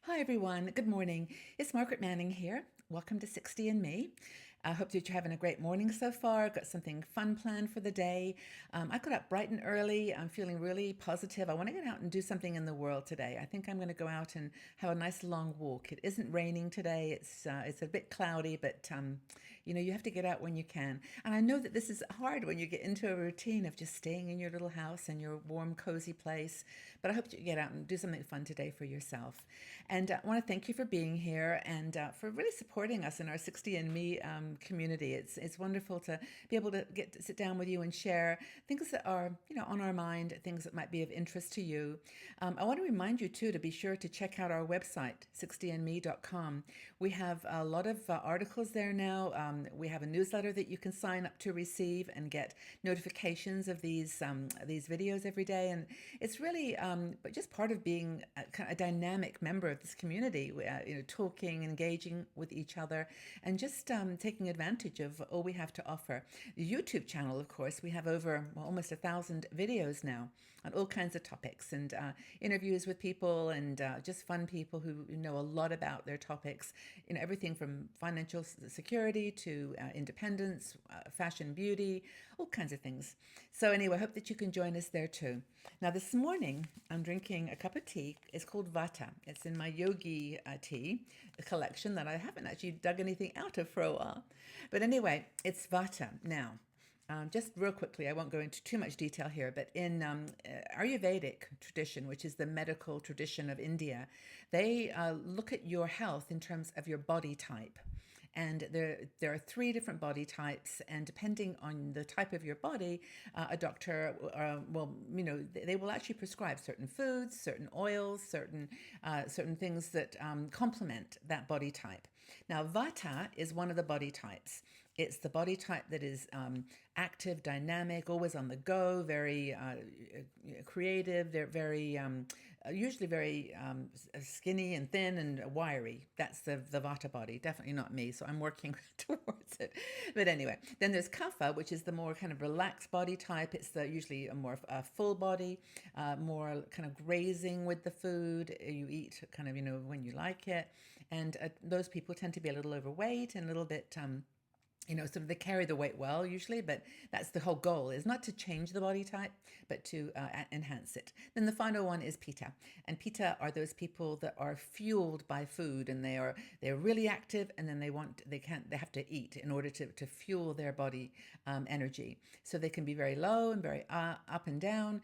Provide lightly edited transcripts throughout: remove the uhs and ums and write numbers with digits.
Hi, everyone. Good morning. It's Margaret Manning here. Welcome to 60 and Me. I hope that you're having a great morning so far. Got something fun planned for the day. I got up bright and early. I'm feeling really positive. I want to get out and do something in the world today. I think I'm going to go out and have a nice long walk. It isn't raining today. It's a bit cloudy, but you have to get out when you can. And I know that this is hard when you get into a routine of just staying in your little house and your warm, cozy place. But I hope you get out and do something fun today for yourself. And I want to thank you for being here and for really supporting us in our 60 and Me community. It's wonderful to be able to get to sit down with you and share things that are on our mind, things that might be of interest to you. I want to remind you too to be sure to check out our website 60andme.com. We have a lot of articles there now. We have a newsletter that you can sign up to receive and get notifications of these videos every day. And it's really but just part of being kind of a dynamic member of this community, talking, engaging with each other, and just taking advantage of all we have to offer. The YouTube channel, of course, we have over almost 1,000 videos now on all kinds of topics and interviews with people and just fun people who know a lot about their topics. Everything from financial security to independence, fashion, beauty, all kinds of things. So anyway, I hope that you can join us there too. Now this morning, I'm drinking a cup of tea. It's called Vata. It's in my yogi tea collection that I haven't actually dug anything out of for a while. But anyway, it's Vata. Now, just real quickly, I won't go into too much detail here, but in Ayurvedic tradition, which is the medical tradition of India, they look at your health in terms of your body type. And there are three different body types, and depending on the type of your body, a doctor they will actually prescribe certain foods, certain oils, certain things that complement that body type. Now, Vata is one of the body types. It's the body type that is active, dynamic, always on the go, very creative. They're very usually very skinny and thin and wiry. That's the Vata body. Definitely not me. So I'm working towards it. But anyway, then there's Kapha, which is the more kind of relaxed body type. It's usually a more full body, more kind of grazing with the food. You eat kind of when you like it, and those people tend to be a little overweight and a little bit. Sort of they carry the weight well usually, but that's the whole goal, is not to change the body type, but to enhance it. Then the final one is Pitta. And Pitta are those people that are fueled by food, and they're really active, and then they have to eat in order to fuel their body energy. So they can be very low and very up and down.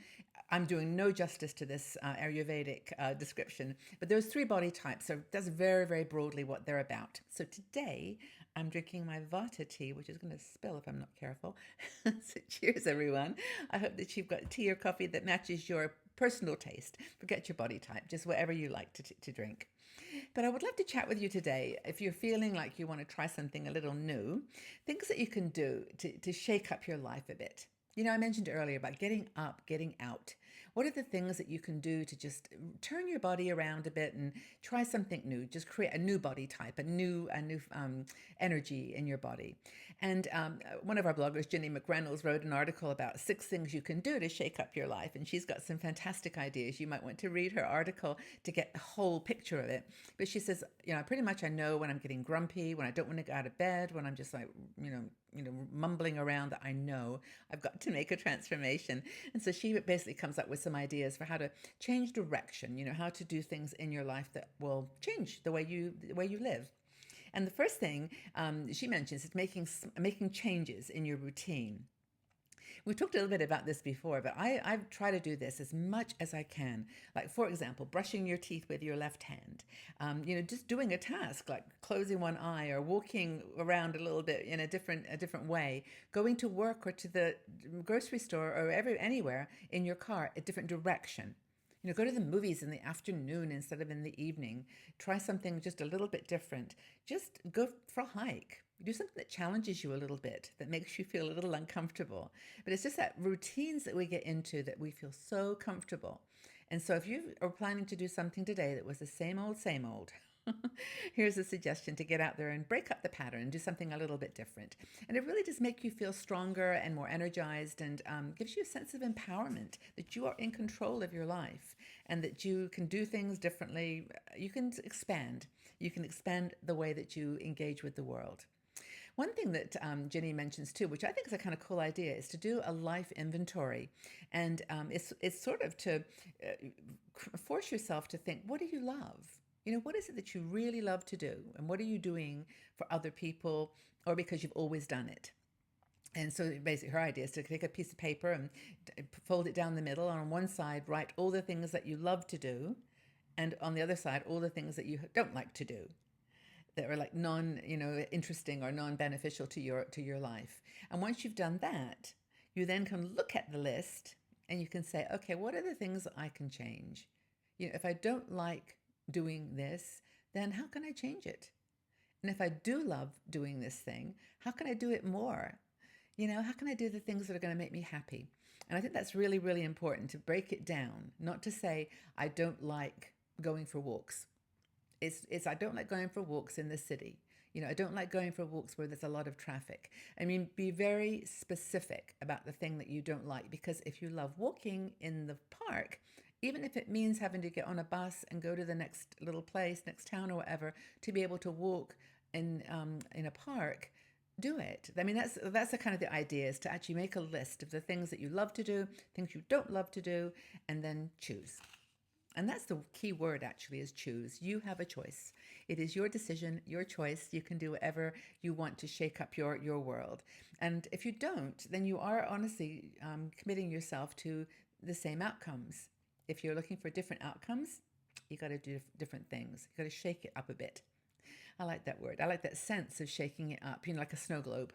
I'm doing no justice to this Ayurvedic description, but those three body types are that's very, very broadly what they're about. So today I'm drinking my Vata tea, which is going to spill if I'm not careful. So cheers, everyone. I hope that you've got tea or coffee that matches your personal taste. Forget your body type, just whatever you like to drink. But I would love to chat with you today if you're feeling like you want to try something a little new, things that you can do to shake up your life a bit. I mentioned earlier about getting up, getting out. What are the things that you can do to just turn your body around a bit and try something new? Just create a new body type, a new energy in your body. And one of our bloggers, Jenny McReynolds, wrote an article about 6 things you can do to shake up your life. And she's got some fantastic ideas. You might want to read her article to get the whole picture of it. But she says, pretty much I know when I'm getting grumpy, when I don't want to get out of bed, when I'm just like, mumbling around, that I know I've got to make a transformation. And so she basically comes up with some ideas for how to change direction, how to do things in your life that will change the way you live. And the first thing she mentions is making changes in your routine. We've talked a little bit about this before, but I try to do this as much as I can. Like, for example, brushing your teeth with your left hand. Just doing a task like closing one eye or walking around a little bit in a different way. Going to work or to the grocery store or anywhere in your car, a different direction. Go to the movies in the afternoon instead of in the evening. Try something just a little bit different. Just go for a hike. Do something that challenges you a little bit, that makes you feel a little uncomfortable. But it's just that routines that we get into that we feel so comfortable. And so if you are planning to do something today that was the same old, Here's a suggestion to get out there and break up the pattern and do something a little bit different. And it really does make you feel stronger and more energized, and gives you a sense of empowerment that you are in control of your life and that you can do things differently. You can expand. You can expand the way that you engage with the world. One thing that Jenny mentions too, which I think is a kind of cool idea, is to do a life inventory. And it's sort of to force yourself to think, what do you love? You know, what is it that you really love to do? And what are you doing for other people or because you've always done it? And so basically her idea is to take a piece of paper and fold it down the middle. And on one side, write all the things that you love to do. And on the other side, all the things that you don't like to do, that are like interesting or non-beneficial to your life. And once you've done that, you then can look at the list and you can say, okay, what are the things that I can change? You know, if I don't like doing this, then how can I change it? And if I do love doing this thing, how can I do it more? You know, how can I do the things that are going to make me happy? And I think that's really, really important to break it down, not to say, I don't like going for walks. It's I don't like going for walks in the city. You know, I don't like going for walks where there's a lot of traffic. I mean, be very specific about the thing that you don't like, because if you love walking in the park, even if it means having to get on a bus and go to the next little place, next town or whatever, to be able to walk in a park, do it. I mean, that's the kind of the idea, is to actually make a list of the things that you love to do, things you don't love to do, and then choose. And that's the key word, actually, is choose. You have a choice. It is your decision, your choice. You can do whatever you want to shake up your world. And if you don't, then you are honestly committing yourself to the same outcomes. If you're looking for different outcomes, you got to do different things. You got to shake it up a bit. I like that word. I like that sense of shaking it up, you know, like a snow globe.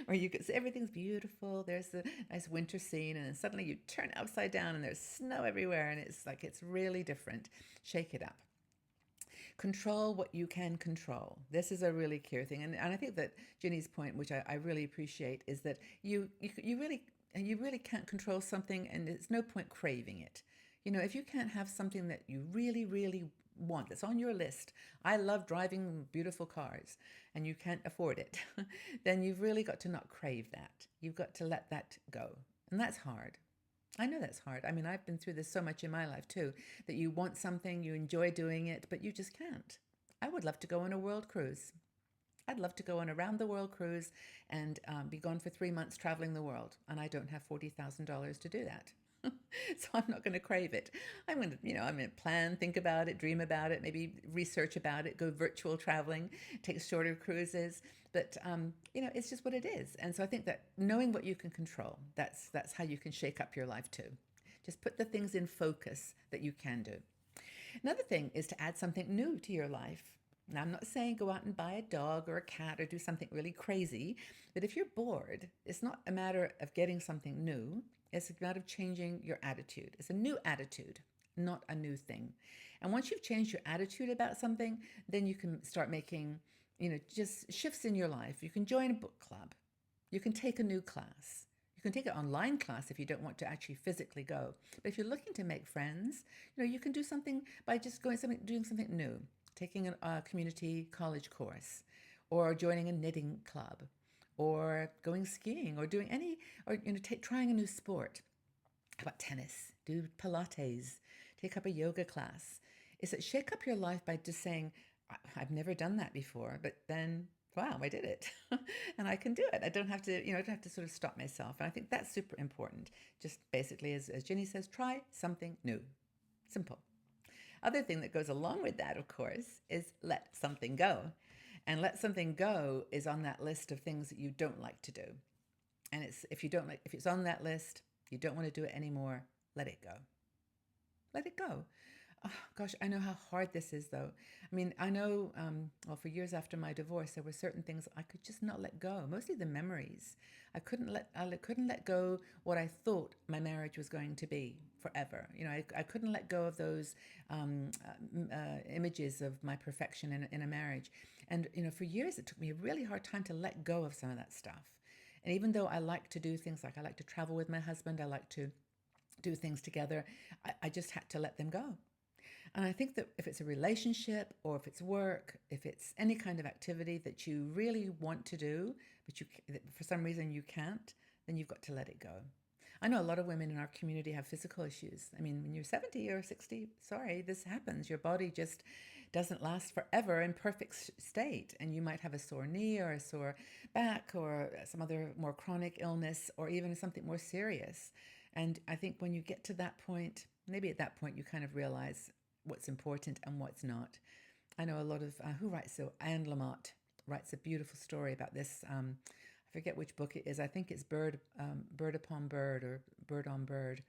Where you get, everything's beautiful, there's the nice winter scene, and then suddenly you turn it upside down and there's snow everywhere, and it's like, it's really different. Shake it up. Control what you can control. This is a really key thing. And I think that Ginny's point, which I really appreciate, is that you really can't control something, and there's no point craving it. You know, if you can't have something that you really, really want, that's on your list, I love driving beautiful cars, and you can't afford it, then you've really got to not crave that. You've got to let that go. And that's hard. I know that's hard. I mean, I've been through this so much in my life too, that you want something, you enjoy doing it, but you just can't. I would love to go on a world cruise. I'd love to go on a round the world cruise and be gone for 3 months traveling the world. And I don't have $40,000 to do that. So I'm not going to crave it. I'm going to plan, think about it, dream about it, maybe research about it, go virtual traveling, take shorter cruises. But, it's just what it is. And so I think that knowing what you can control, that's how you can shake up your life too. Just put the things in focus that you can do. Another thing is to add something new to your life. Now, I'm not saying go out and buy a dog or a cat or do something really crazy, but if you're bored, it's not a matter of getting something new. It's a matter of changing your attitude. It's a new attitude, not a new thing. And once you've changed your attitude about something, then you can start making, just shifts in your life. You can join a book club. You can take a new class. You can take an online class if you don't want to actually physically go. But if you're looking to make friends, you can do something by just doing something new, taking a community college course, or joining a knitting club, or going skiing, or doing trying a new sport. How about tennis? Do Pilates, take up a yoga class. Is it shake up your life by just saying, I've never done that before, but then, wow, I did it. And I can do it. I don't have to, I don't have to sort of stop myself. And I think that's super important. Just basically, as Ginny says, try something new. Simple. Other thing that goes along with that, of course, is let something go. And let something go is on that list of things that you don't like to do. And if it's on that list, you don't want to do it anymore, let it go. Let it go. Oh, gosh, I know how hard this is, though. I mean, I know, for years after my divorce, there were certain things I could just not let go, mostly the memories. I couldn't let go what I thought my marriage was going to be forever. I couldn't let go of those images of my perfection in a marriage. And, for years, it took me a really hard time to let go of some of that stuff. And even though I like to do things like I like to travel with my husband, I like to do things together, I just had to let them go. And I think that if it's a relationship or if it's work, if it's any kind of activity that you really want to do, but for some reason you can't, then you've got to let it go. I know a lot of women in our community have physical issues. I mean, when you're 70 or 60, sorry, this happens. Your body just doesn't last forever in perfect state. And you might have a sore knee or a sore back or some other more chronic illness or even something more serious. And I think when you get to that point, maybe at that point you kind of realize what's important and what's not. I know a lot of, who writes so? Anne Lamott writes a beautiful story about this. I forget which book it is. I think it's Bird Upon Bird or Bird on Bird.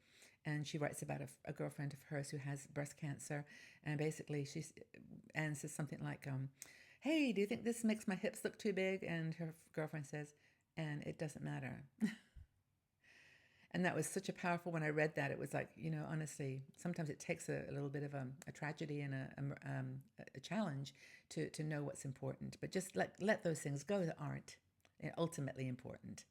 And she writes about a girlfriend of hers who has breast cancer. And basically, Anne says something like, hey, do you think this makes my hips look too big? And her girlfriend says, and it doesn't matter. And that was such a powerful, when I read that, it was like, honestly, sometimes it takes a little bit of a tragedy and a challenge to know what's important. But just let those things go that aren't ultimately important.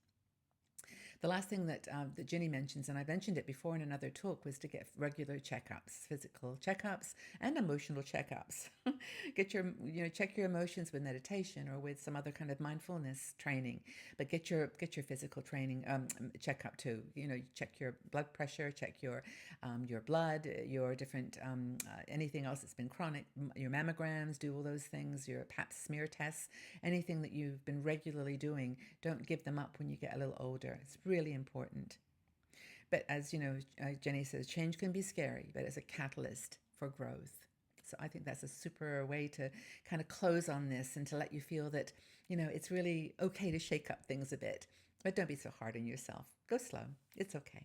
The last thing that Ginny mentions, and I mentioned it before in another talk, was to get regular checkups, physical checkups and emotional checkups. Check your emotions with meditation or with some other kind of mindfulness training, but get your physical training checkup too. Check your blood pressure, check your blood, your different anything else that's been chronic, your mammograms, do all those things, your pap smear tests, anything that you've been regularly doing. Don't give them up when you get a little older. It's really important. But as Jenny says, change can be scary, but it's a catalyst for growth. So I think that's a super way to kind of close on this and to let you feel that, it's really okay to shake up things a bit. But don't be so hard on yourself. Go slow. It's okay.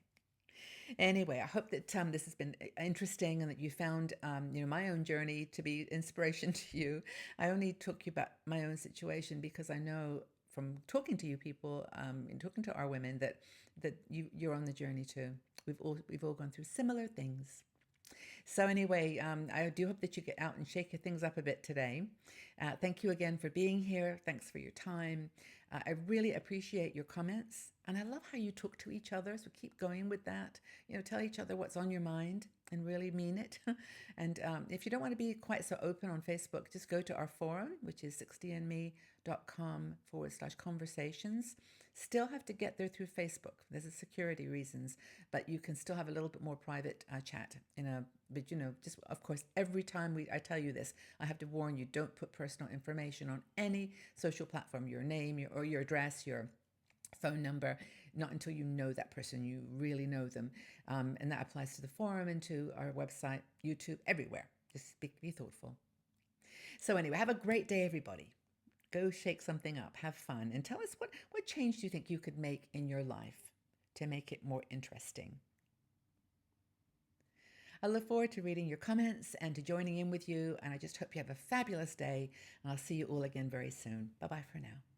Anyway, I hope that this has been interesting and that you found, my own journey to be inspiration to you. I only took you about my own situation because I know from talking to you people and talking to our women that you're on the journey too. We've all gone through similar things. So anyway, I do hope that you get out and shake your things up a bit today. Thank you again for being here. Thanks for your time. I really appreciate your comments. And I love how you talk to each other. So keep going with that. Tell each other what's on your mind and really mean it. And if you don't want to be quite so open on Facebook, just go to our forum, which is 60andme.com/conversations. Still have to get there through Facebook. There's a security reasons, but you can still have a little bit more private chat but just of course, every time I tell you this, I have to warn you, don't put personal information on any social platform, your name, your address, your phone number, not until you know that person, you really know them. And that applies to the forum and to our website, YouTube, everywhere. Just be thoughtful. So anyway, have a great day, everybody. Go shake something up, have fun, and tell us what change do you think you could make in your life to make it more interesting. I look forward to reading your comments and to joining in with you, and I just hope you have a fabulous day, and I'll see you all again very soon. Bye-bye for now.